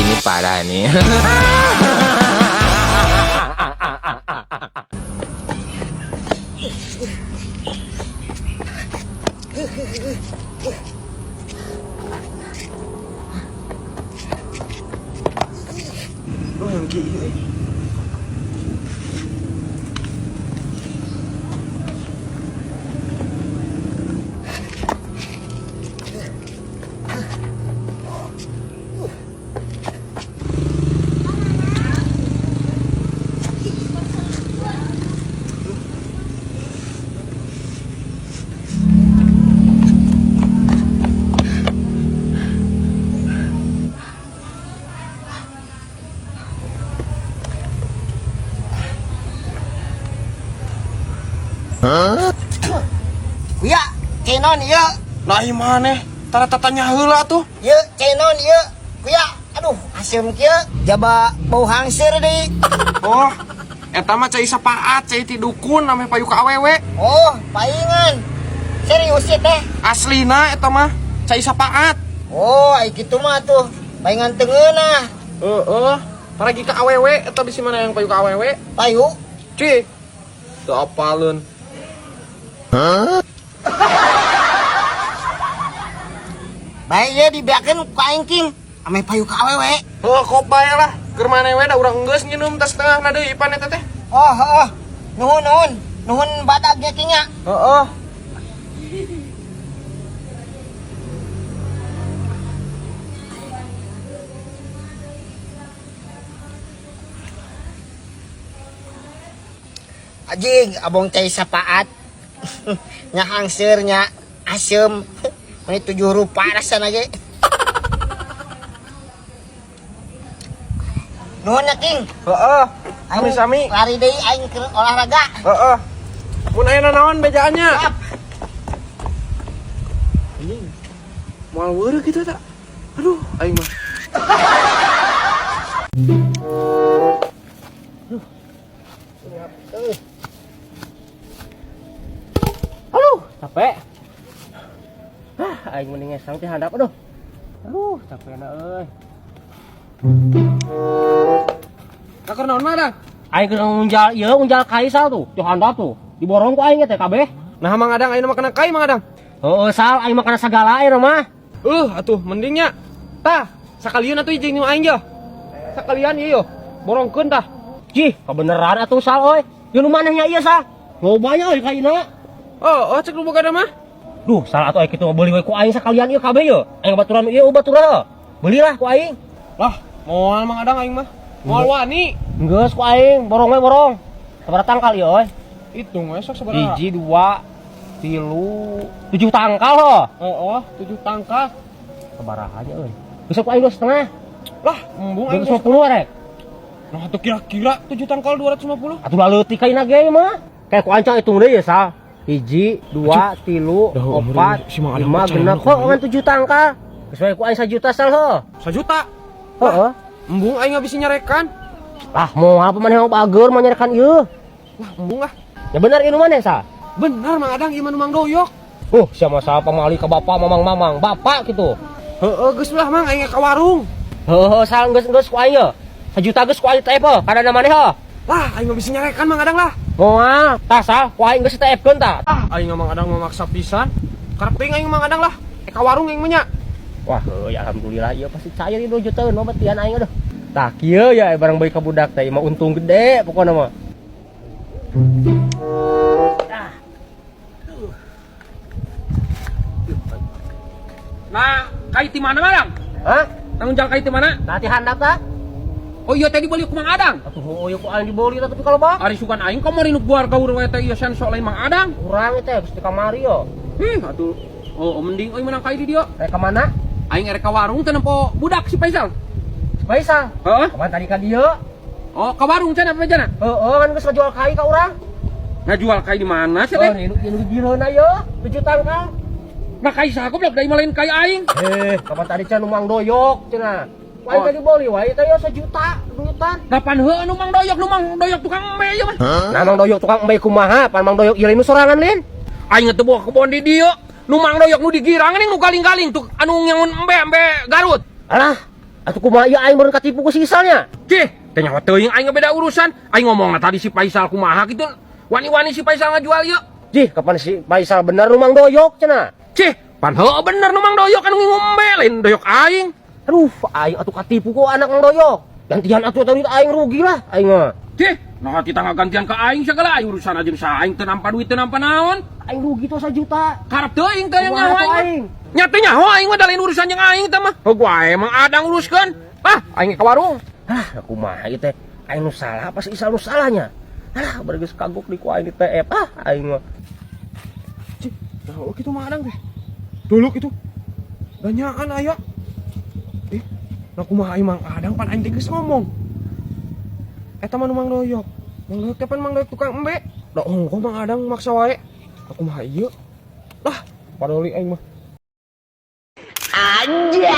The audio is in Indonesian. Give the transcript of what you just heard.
ini parah nih. Ya, cenon ya. Nah mana? Tata-tatanya heula tuh. Ya, cenon ya. Kuya, aduh, asem kieu. Jaba bau hangsir deui. Oh, eta mah cai sapaat, cai ti dukun ame payu ka awewe. Oh, paingan. Serius ya teh? Aslina eta mah cai sapaat. Oh, ai kitu mah tuh. Paingan tengeuna. Paragi ka awewe eta bisi mana yang payu ka awewe? Payu. Ci. Teu apaleun. Bae ye dibiakeun ku aing king. Ame payu ka awewe. Oh, kok bae lah. Keur maneh we da urang geus nginum tas tengahna deui pan eta teh. Oh. Nuhun. Nuhun badagnya king ya. Heeh. Anjing, abong cai sapaat. Nya hangsir nya asem. Ini 7 rupa rasana ge. Nuhun ya king. Heeh. Sami-sami. Lari deui aing ke olahraga. Heeh. Mun aya naon bejaannya? Siap. Anjing. Moal weureuh kitu tak? Aduh, aing mah. Capek. Aing mending ngesang teh handap aduh. Aduh, capekna euy. Kakeur naon mah dang? Aing keur unjal kai sal tuh, di handap tuh. Diborong ku aing teh kabeh. Nah Mang Adang ayeuna mah kana kai Mang Adang. Heueuh sal aing mah kana sagala ayeuna mah. Atuh mendingnya. Tah, sakalian atuh ijing nu aing jah. Sakalian ieu yo. Borongkeun tah. Cih, kebeneran atuh sal euy. Yeuna manehnya ieu sal. Lobanya euy kaina. Cek lu boga mah. Duh, salah atuh kitu mah beuli we ku aing sakalian ieu kabeh ye. Aing baturan ieu baturan. Belilah ku aing. Lah, moal Mang Adang aing mah. Moal wani. Geus ku aing, borong we borong. Sabaraha tangkal ieu euy? Hitung we sok sabaraha? 1 2 3 7 tangkal ho. 7 tangkal. Sabaraha aja euy? Geus ku aing 2,5. Lah, embung aing 250 rek. Nah, atuh kira-kira 7 tangkal 250. Atuh leutik kaina ge mah. Kayak ku ancang hitung deui ya sal. 1 2 3 4 5 genep kok ngan 7 tangkal. Geus we ku aing 1 juta sal ho. 1 juta. Heeh. Embung aing habis nyarekan. Lah moal apa maneh bager mah nyarekan ieu. Wah, embung ah. Ya bener ieu maneh sal. Bener Mang Adang ieu mah nu Mang Doyok. Sia mah pamali ka bapak mamang-mamang, bapak gitu. Geus lah Mang aing ka warung. Heuh sal geus ku aing ye. 1 juta geus ku aing teh apa? Kada maneh ho. Lah, aing mah bisa nyarekan Mang Adang lah. Moal, tah sal ku aing geus TF-keun tah. Aing Mang Adang memaksa pisan. Kareping aing Mang Adang lah. Ka warung aing mah nya. Wah, ya alhamdulillah ieu pasti cair ieu 2 juta mah batian aing aduh. Tah kieu ya barang bae ka budak teh mah untung gede pokona mah. Nah, kai ti mana Madang? Hah? Tanggung jawab kai ti mana? Nanti handap tah? Oh iya tadi beli ku Mang Adang. Atuh heueuh ku aing dibeli tah tapi kalau bak. Ari sukan aing kamari nu keluarga urang eta ieu sen sok lain Mang Adang. Urang teh geus di kamari yo. Atuh. Oh, mending euy menang kai di dieu. Rek ka mana? Aing erek ka warung teh nempo budak si Faisal. Faisal. Heeh. Kapan tadi ka dieu? Oh, ka warung cenah apa jana? Heeh, kan geus ngajual kai ka urang. Ngajual kai di mana sih Oh, teh? nu digireuna yo, 7 tangkal. Nah kai sagoblok da imalain kai aing. Kapan tadi can Mang Doyok cenah. Wae tadi boli wae teh yo 1 juta duitan. Kapan heuh nu Mang Doyok tukang embe ieu mah. Nah Mang Doyok tukang embe kumaha? Pan Mang Doyok ieu nu sorangan lin. Aing teh boga kebon di dieu. Nu Mang Doyok nu digirangan nu galing-galing tuh anu nyangun embe Garut. Alah, Atuh kumaha ieu aing meureun katipu ku si Isalnya. Cih, tanya teuing aing beda urusan. Aing ngomongna tadi si Faisal kumaha gitu. Wani-wani si Faisal ngajual yuk. Jih, kapan si Faisal bener nu Mang Doyok cenah? Cih, pan heuh bener nu Mang Doyok kan ngombe lain Doyok aing. Aduh, aing atuh katipu ku anak Mang Doyok. Gantian atuh tadi aing rugi lah aing mah. Cih, nah kita gantian ke aing segala aing urusan aja sa aing teu nampa duit teu nampa naon. Aing rugi tuh 1 juta. Karep teuing teh yang Kumaha nyawa tuh aing. Nya teh nyaho aing mah dalin urusan jeung aing teh mah. Heuh gua emang adang uruskeun. Ah, aing ke warung. Ah, kumaha ieu teh? Aing nu salah apa si Isal nu salahnya? Ah, bari geus kagok di ku aing di TF. Ah, aing mah. Cih, nah kitu mah adang teh. Dulu kitu. Danyaan aya. Nah kumaha aing Mang Adang pan aing teh geus ngomong. Eta mah nu Mang Doyok. Mang Doyok teh pan Mang Doyok tukang embe. Da ongkoh Mang Adang maksa wae. Aku kumaha ieu? Lah, padoli aing mah. Aja.